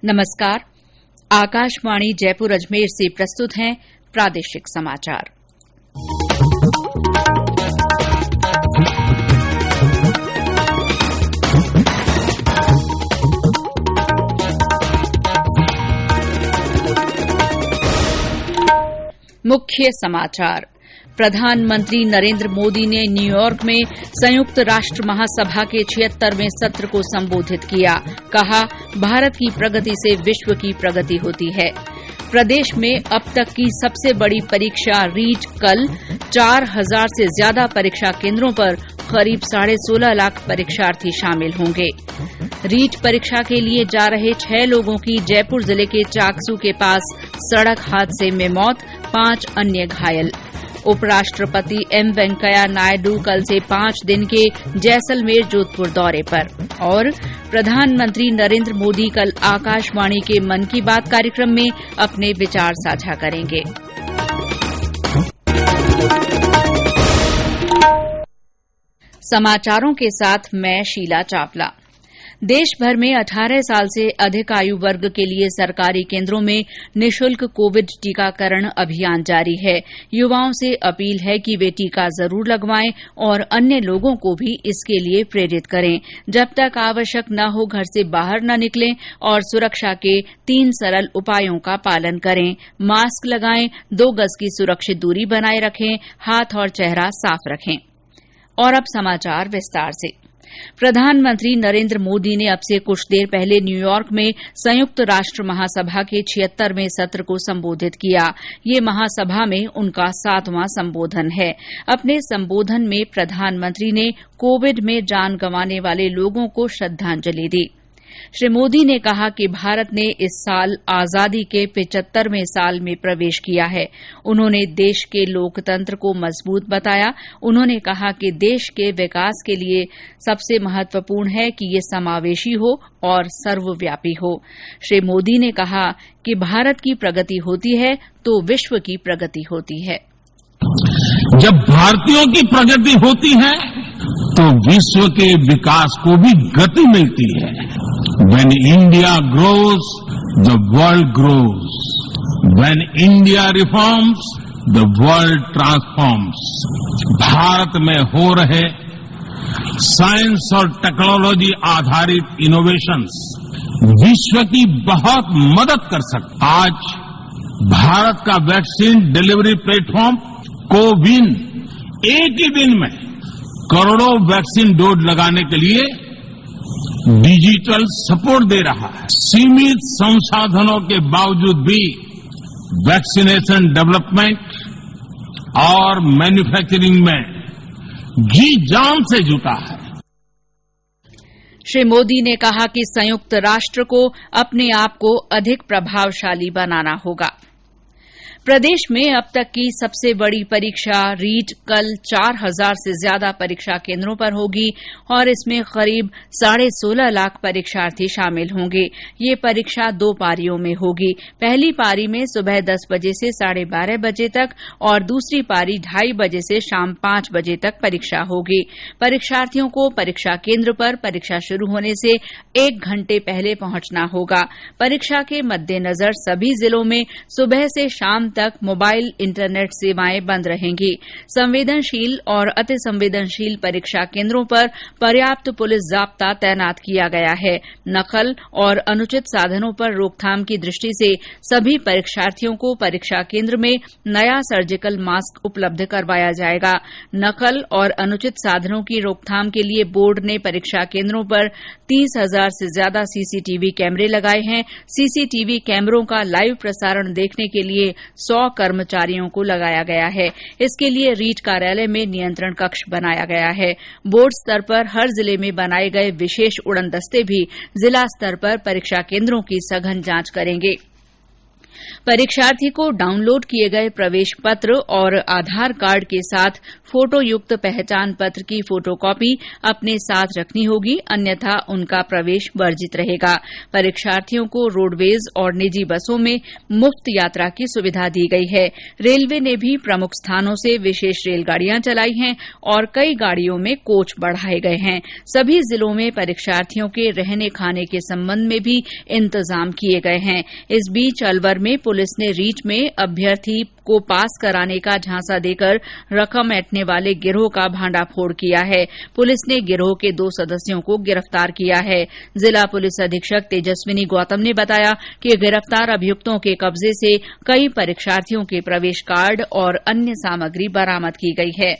नमस्कार। आकाशवाणी जयपुर अजमेर से प्रस्तुत हैं प्रादेशिक समाचार। मुख्य समाचार। प्रधानमंत्री नरेंद्र मोदी ने न्यूयॉर्क में संयुक्त राष्ट्र महासभा के 76वें सत्र को संबोधित किया। कहा, भारत की प्रगति से विश्व की प्रगति होती है। प्रदेश में अब तक की सबसे बड़ी परीक्षा रीट कल 4000 से ज्यादा परीक्षा केंद्रों पर करीब 16.5 लाख परीक्षार्थी शामिल होंगे। रीट परीक्षा के लिए जा रहे 6 लोगों की जयपुर जिले के चाकसू के पास सड़क हादसे में मौत, 5 अन्य घायल। उपराष्ट्रपति एम वेंकैया नायडू कल से 5 दिन के जैसलमेर जोधपुर दौरे पर और प्रधानमंत्री नरेंद्र मोदी कल आकाशवाणी के मन की बात कार्यक्रम में अपने विचार साझा करेंगे। समाचारों के साथ मैं शीला चावला। देश भर में 18 साल से अधिक आयु वर्ग के लिए सरकारी केंद्रों में निःशुल्क कोविड टीकाकरण अभियान जारी है। युवाओं से अपील है कि वे टीका जरूर लगवाएं और अन्य लोगों को भी इसके लिए प्रेरित करें। जब तक आवश्यक न हो घर से बाहर न निकलें और सुरक्षा के 3 सरल उपायों का पालन करें। मास्क लगाएं, 2 गज की सुरक्षित दूरी बनाए रखें, हाथ और चेहरा साफ रखें। और अब समाचार विस्तार से। प्रधानमंत्री नरेंद्र मोदी ने अब से कुछ देर पहले न्यूयॉर्क में संयुक्त राष्ट्र महासभा के 76वें सत्र को संबोधित किया। ये महासभा में उनका 7वां संबोधन है। अपने संबोधन में प्रधानमंत्री ने कोविड में जान गंवाने वाले लोगों को श्रद्धांजलि दी। श्री मोदी ने कहा कि भारत ने इस साल आजादी के 75वें साल में प्रवेश किया है। उन्होंने देश के लोकतंत्र को मजबूत बताया। उन्होंने कहा कि देश के विकास के लिए सबसे महत्वपूर्ण है कि ये समावेशी हो और सर्वव्यापी हो। श्री मोदी ने कहा कि भारत की प्रगति होती है तो विश्व की प्रगति होती है। जब भारतीयों की प्रगति होती है तो विश्व के विकास को भी गति मिलती है। When India grows, the world grows. When India reforms, the world transforms. Bharat में हो रहे साइंस और टेक्नोलॉजी आधारित इनोवेशंस विश्व की बहुत मदद कर सकते। आज भारत का वैक्सीन डिलीवरी प्लेटफॉर्म कोविन एक ही दिन में करोड़ों वैक्सीन डोज लगाने के लिए डिजिटल सपोर्ट दे रहा है। सीमित संसाधनों के बावजूद भी वैक्सीनेशन डेवलपमेंट और मैन्युफैक्चरिंग में जी जान से जुटा है। श्री मोदी ने कहा कि संयुक्त राष्ट्र को अपने आप को अधिक प्रभावशाली बनाना होगा। प्रदेश में अब तक की सबसे बड़ी परीक्षा रीट कल 4000 से ज्यादा परीक्षा केंद्रों पर होगी और इसमें करीब 16.5 लाख परीक्षार्थी शामिल होंगे। ये परीक्षा 2 पारियों में होगी। पहली पारी में सुबह 10 बजे से 12:30 बजे तक और दूसरी पारी 2:30 बजे से शाम 5 बजे तक परीक्षा होगी। परीक्षार्थियों को परीक्षा केंद्र पर परीक्षा शुरू होने से 1 घंटे पहले पहुंचना होगा। परीक्षा के मद्देनजर सभी जिलों में सुबह से शाम तक मोबाइल इंटरनेट सेवाएं बंद रहेंगी। संवेदनशील और अति संवेदनशील परीक्षा केंद्रों पर पर्याप्त पुलिस जाब्ता तैनात किया गया है। नकल और अनुचित साधनों पर रोकथाम की दृष्टि से सभी परीक्षार्थियों को परीक्षा केंद्र में नया सर्जिकल मास्क उपलब्ध करवाया जाएगा। नकल और अनुचित साधनों की रोकथाम के लिए बोर्ड ने परीक्षा केंद्रों पर 30,000 से ज्यादा सीसीटीवी कैमरे लगाए हैं। सीसीटीवी कैमरों का लाइव प्रसारण देखने के लिए 100 कर्मचारियों को लगाया गया है। इसके लिए रीट कार्यालय में नियंत्रण कक्ष बनाया गया है। बोर्ड स्तर पर हर जिले में बनाए गए विशेष उड़न दस्ते भी जिला स्तर पर परीक्षा केंद्रों की सघन जांच करेंगे। परीक्षार्थी को डाउनलोड किए गए प्रवेश पत्र और आधार कार्ड के साथ फोटोयुक्त पहचान पत्र की फोटोकॉपी अपने साथ रखनी होगी, अन्यथा उनका प्रवेश वर्जित रहेगा। परीक्षार्थियों को रोडवेज और निजी बसों में मुफ्त यात्रा की सुविधा दी गई है। रेलवे ने भी प्रमुख स्थानों से विशेष रेलगाड़ियां चलाई हैं और कई गाड़ियों में कोच बढ़ाए गए हैं। सभी जिलों में परीक्षार्थियों के रहने खाने के संबंध में भी इंतजाम किए गए हैं। इस बीच अलवर में पुलिस ने रीट में अभ्यर्थी को पास कराने का झांसा देकर रकम ऐंठने वाले गिरोह का भांडाफोड़ किया है। पुलिस ने गिरोह के 2 सदस्यों को गिरफ्तार किया है। जिला पुलिस अधीक्षक तेजस्विनी गौतम ने बताया कि गिरफ्तार अभियुक्तों के कब्जे से कई परीक्षार्थियों के प्रवेश कार्ड और अन्य सामग्री बरामद की गई है।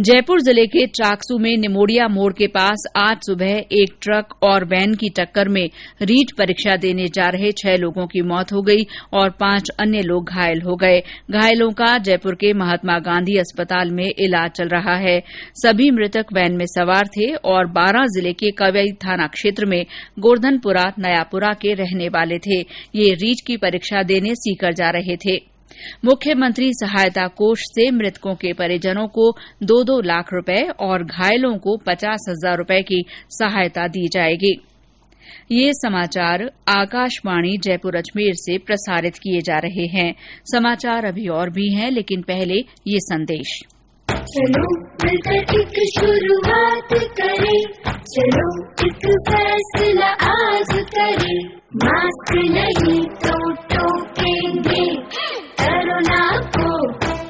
जयपुर जिले के चाकसू में निमोड़िया मोड़ के पास आज सुबह एक ट्रक और वैन की टक्कर में रीट परीक्षा देने जा रहे 6 लोगों की मौत हो गई और 5 अन्य लोग घायल हो गए। घायलों का जयपुर के महात्मा गांधी अस्पताल में इलाज चल रहा है। सभी मृतक वैन में सवार थे और 12 जिले के कवई थाना क्षेत्र में गोर्धनपुरा नयापुरा के रहने वाले थे। ये रीट की परीक्षा देने सीकर जा रहे थे। मुख्यमंत्री सहायता कोष से मृतकों के परिजनों को 2-2 लाख रुपए और घायलों को 50,000 रुपए की सहायता दी जाएगी। ये समाचार आकाशवाणी जयपुर अजमेर से प्रसारित किए जा रहे हैं। समाचार अभी और भी हैं, लेकिन पहले ये संदेश। चलो मिलकर एक शुरुआत करें, चलो एक फैसला आज करें, मास्क नहीं तो टोकेंगे, कोरोना को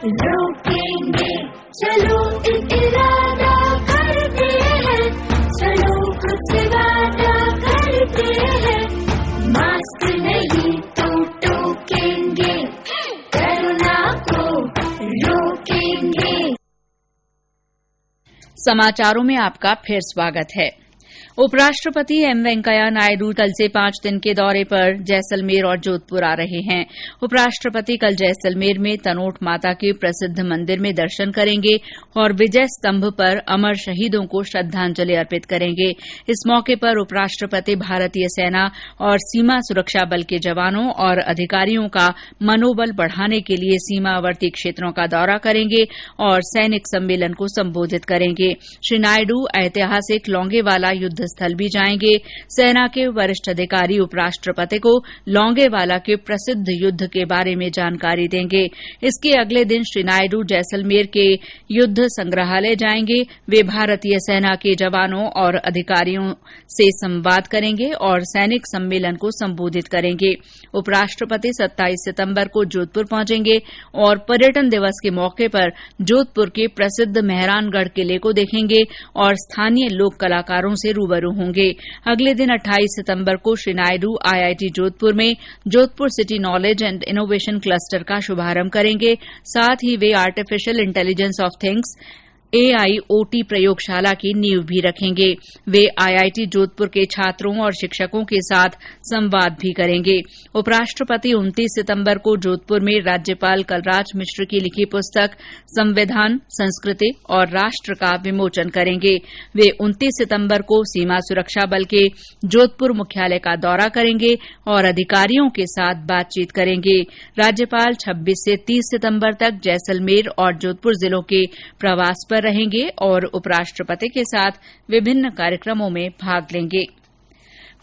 रोकेंगे। चलो एक इरादा करते हैं, चलो कुछ वादा करते हैं, मास्क नहीं तो टोकेंगे, कोरोना को रोकेंगे। समाचारों में आपका फिर स्वागत है। उपराष्ट्रपति एम वेंकैया नायडू कल से 5 दिन के दौरे पर जैसलमेर और जोधपुर आ रहे हैं। उपराष्ट्रपति कल जैसलमेर में तनोट माता के प्रसिद्ध मंदिर में दर्शन करेंगे और विजय स्तंभ पर अमर शहीदों को श्रद्धांजलि अर्पित करेंगे। इस मौके पर उपराष्ट्रपति भारतीय सेना और सीमा सुरक्षा बल के जवानों और अधिकारियों का मनोबल बढ़ाने के लिए सीमावर्ती क्षेत्रों का दौरा करेंगे और सैनिक सम्मेलन को संबोधित करेंगे। श्री नायडू ऐतिहासिक लौंगेवाला युद्ध स्थल भी जाएंगे। सेना के वरिष्ठ अधिकारी उपराष्ट्रपति को लौंगेवाला के प्रसिद्ध युद्ध के बारे में जानकारी देंगे। इसके अगले दिन श्री नायडू जैसलमेर के युद्ध संग्रहालय जाएंगे। वे भारतीय सेना के जवानों और अधिकारियों से संवाद करेंगे और सैनिक सम्मेलन को संबोधित करेंगे। उपराष्ट्रपति 27 सितंबर को जोधपुर पहुंचेंगे और पर्यटन दिवस के मौके पर जोधपुर के प्रसिद्ध मेहरानगढ़ किले को देखेंगे और स्थानीय लोक कलाकारों से रूबरू होंगे। अगले दिन 28 सितंबर को श्री नायडू आईआईटी जोधपुर में Jodhpur city knowledge and innovation cluster का शुभारंभ करेंगे। साथ ही वे artificial intelligence of things AIoT प्रयोगशाला की नींव भी रखेंगे। वे आईआईटी जोधपुर के छात्रों और शिक्षकों के साथ संवाद भी करेंगे। उपराष्ट्रपति 29 सितंबर को जोधपुर में राज्यपाल कलराज मिश्र की लिखी पुस्तक संविधान, संस्कृति और राष्ट्र का विमोचन करेंगे। वे 29 सितंबर को सीमा सुरक्षा बल के जोधपुर मुख्यालय का दौरा करेंगे और अधिकारियों के साथ बातचीत करेंगे। राज्यपाल 26 से 30 सितंबर तक जैसलमेर और जोधपुर जिलों के प्रवास पर रहेंगे और उपराष्ट्रपति के साथ विभिन्न कार्यक्रमों में भाग लेंगे।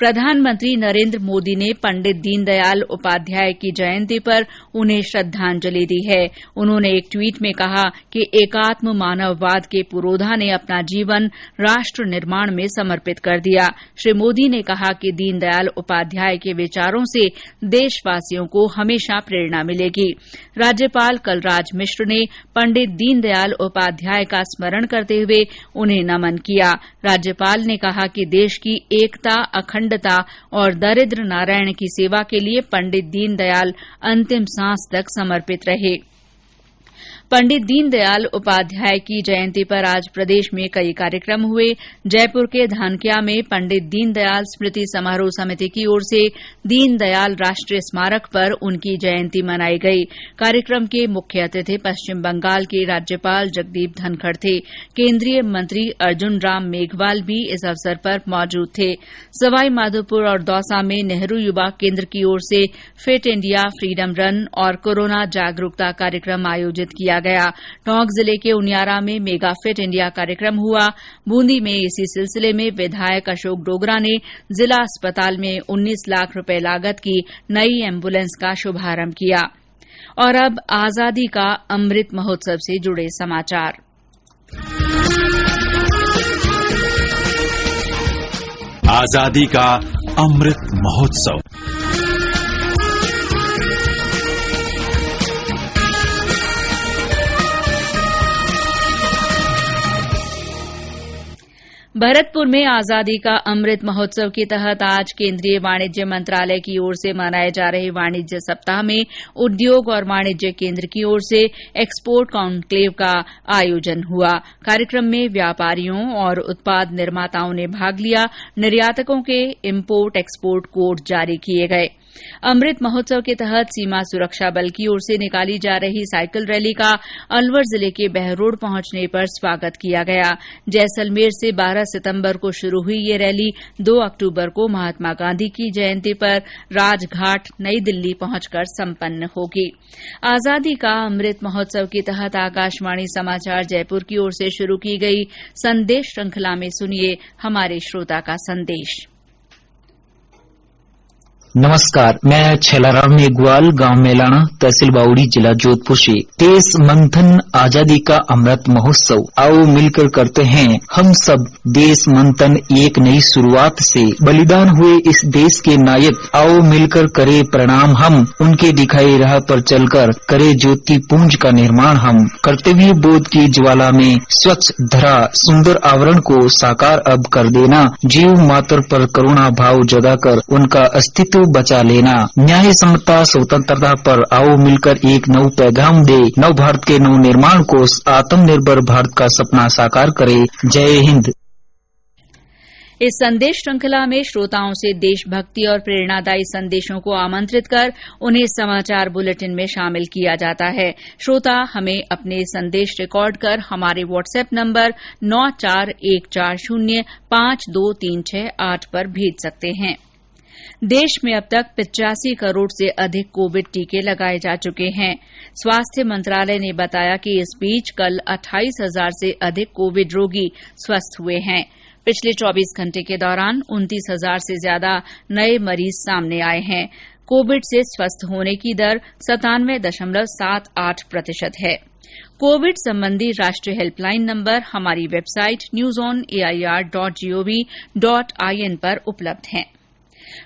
प्रधानमंत्री नरेंद्र मोदी ने पंडित दीनदयाल उपाध्याय की जयंती पर उन्हें श्रद्धांजलि दी है। उन्होंने एक ट्वीट में कहा कि एकात्म मानववाद के पुरोधा ने अपना जीवन राष्ट्र निर्माण में समर्पित कर दिया। श्री मोदी ने कहा कि दीनदयाल उपाध्याय के विचारों से देशवासियों को हमेशा प्रेरणा मिलेगी। राज्यपाल कलराज मिश्र ने पंडित दीनदयाल उपाध्याय का स्मरण करते हुए उन्हें नमन किया। राज्यपाल ने कहा कि देश की एकता, अखंडता और दरिद्र नारायण की सेवा के लिए पंडित दीनदयाल अंतिम सांस तक समर्पित रहे। पंडित दीनदयाल उपाध्याय की जयंती पर आज प्रदेश में कई कार्यक्रम हुए। जयपुर के धानक्या में पंडित दीनदयाल स्मृति समारोह समिति की ओर से दीनदयाल राष्ट्रीय स्मारक पर उनकी जयंती मनाई गई। कार्यक्रम के मुख्य अतिथि पश्चिम बंगाल के राज्यपाल जगदीप धनखड़ थे। केंद्रीय मंत्री अर्जुन राम मेघवाल भी इस अवसर पर मौजूद थे। सवाईमाधोपुर और दौसा में नेहरू युवा केंद्र की ओर से फिट इंडिया फ्रीडम रन और कोरोना जागरूकता कार्यक्रम आयोजित किया गया। टोंक जिले के उनियारा में मेगा फिट इंडिया कार्यक्रम हुआ। बूंदी में इसी सिलसिले में विधायक अशोक डोगरा ने जिला अस्पताल में 19 लाख रुपए लागत की नई एम्बुलेंस का शुभारंभ किया। और अब आजादी का अमृत महोत्सव से जुड़े समाचार। आजादी का अमृत महोत्सव। भरतपुर में आजादी का अमृत महोत्सव के तहत आज केंद्रीय वाणिज्य मंत्रालय की ओर से मनाए जा रहे वाणिज्य सप्ताह में उद्योग और वाणिज्य केंद्र की ओर से एक्सपोर्ट कॉन्क्लेव का आयोजन हुआ। कार्यक्रम में व्यापारियों और उत्पाद निर्माताओं ने भाग लिया। निर्यातकों के इम्पोर्ट एक्सपोर्ट कोड जारी किए गए। अमृत महोत्सव के तहत सीमा सुरक्षा बल की ओर से निकाली जा रही साइकिल रैली का अलवर जिले के बहरोड पहुंचने पर स्वागत किया गया। जैसलमेर से 12 सितंबर को शुरू हुई ये रैली 2 अक्टूबर को महात्मा गांधी की जयंती पर राजघाट नई दिल्ली पहुंचकर संपन्न होगी। आजादी का अमृत महोत्सव के तहत आकाशवाणी समाचार जयपुर की ओर से शुरू की गई संदेश श्रृंखला में सुनिए हमारे श्रोता का संदेश। नमस्कार, मैं छेलाराम मेघवाल, गांव मेलाना, तहसील बाउड़ी, जिला जोधपुर से। देश मंथन आजादी का अमृत महोत्सव, आओ मिलकर करते हैं हम सब देश मंथन एक नई शुरुआत से। बलिदान हुए इस देश के नायक, आओ मिलकर करे प्रणाम हम। उनके दिखाई राह पर चलकर करे ज्योति पुंज का निर्माण हम। कर्तव्य बोध की ज्वाला में स्वच्छ धरा सुंदर आवरण को साकार अब कर देना। जीव मात्र पर करुणा भाव जगाकर उनका अस्तित्व बचा लेना। न्याय समता स्वतंत्रता पर आओ मिलकर एक नव पैगाम दे। नव भारत के नव निर्माण को आत्मनिर्भर भारत का सपना साकार करे। जय हिंद। इस संदेश श्रृंखला में श्रोताओं से देशभक्ति और प्रेरणादायी संदेशों को आमंत्रित कर उन्हें समाचार बुलेटिन में शामिल किया जाता है। श्रोता हमें अपने संदेश रिकॉर्ड कर हमारे व्हाट्सएप नंबर 9414052368 पर भेज सकते हैं। देश में अब तक 85 करोड़ से अधिक कोविड टीके लगाए जा चुके हैं। स्वास्थ्य मंत्रालय ने बताया कि इस बीच कल 28,000 से अधिक कोविड रोगी स्वस्थ हुए हैं। पिछले 24 घंटे के दौरान 29,000 से ज्यादा नए मरीज सामने आए हैं। कोविड से स्वस्थ होने की दर 97.78% है। कोविड संबंधी राष्ट्रीय हेल्पलाइन नंबर हमारी वेबसाइट newsonair.gov.in पर उपलब्ध हैं।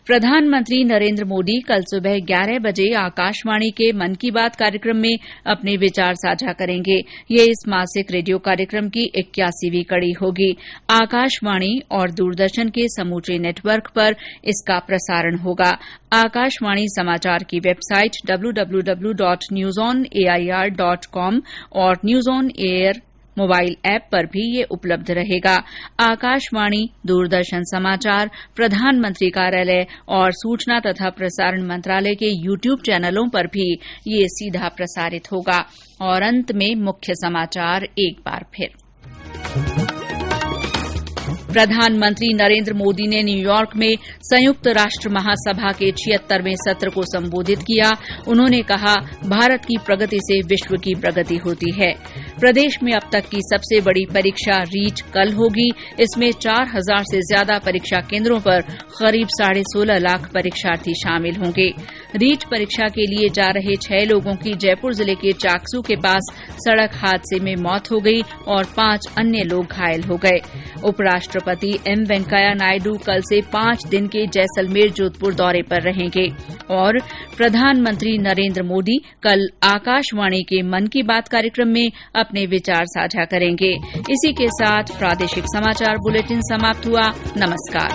प्रधानमंत्री नरेंद्र मोदी कल सुबह 11 बजे आकाशवाणी के मन की बात कार्यक्रम में अपने विचार साझा करेंगे। ये इस मासिक रेडियो कार्यक्रम की 81वीं कड़ी होगी। आकाशवाणी और दूरदर्शन के समूचे नेटवर्क पर इसका प्रसारण होगा। आकाशवाणी समाचार की वेबसाइट www.newsonair.com और news on air mobile app पर भी ये उपलब्ध रहेगा। आकाशवाणी, दूरदर्शन समाचार, प्रधानमंत्री कार्यालय और सूचना तथा प्रसारण मंत्रालय के यूट्यूब चैनलों पर भी ये सीधा प्रसारित होगा। और अंत में मुख्य समाचार एक बार फिर। प्रधानमंत्री नरेंद्र मोदी ने न्यूयॉर्क में संयुक्त राष्ट्र महासभा के 76वें सत्र को संबोधित किया। उन्होंने कहा, भारत की प्रगति से विश्व की प्रगति होती है। प्रदेश में अब तक की सबसे बड़ी परीक्षा रीट कल होगी। इसमें 4,000 से ज्यादा परीक्षा केंद्रों पर करीब 16.5 लाख परीक्षार्थी शामिल होंगे। रीट परीक्षा के लिए जा रहे 6 लोगों की जयपुर जिले के चाकसू के पास सड़क हादसे में मौत हो गई और 5 अन्य लोग घायल हो गए। उपराष्ट्रपति एम वेंकैया नायडू कल से 5 दिन के जैसलमेर जोधपुर दौरे पर रहेंगे और प्रधानमंत्री नरेंद्र मोदी कल आकाशवाणी के मन की बात कार्यक्रम में अपने विचार साझा करेंगे। इसी के साथ प्रादेशिक समाचार बुलेटिन समाप्त हुआ। नमस्कार।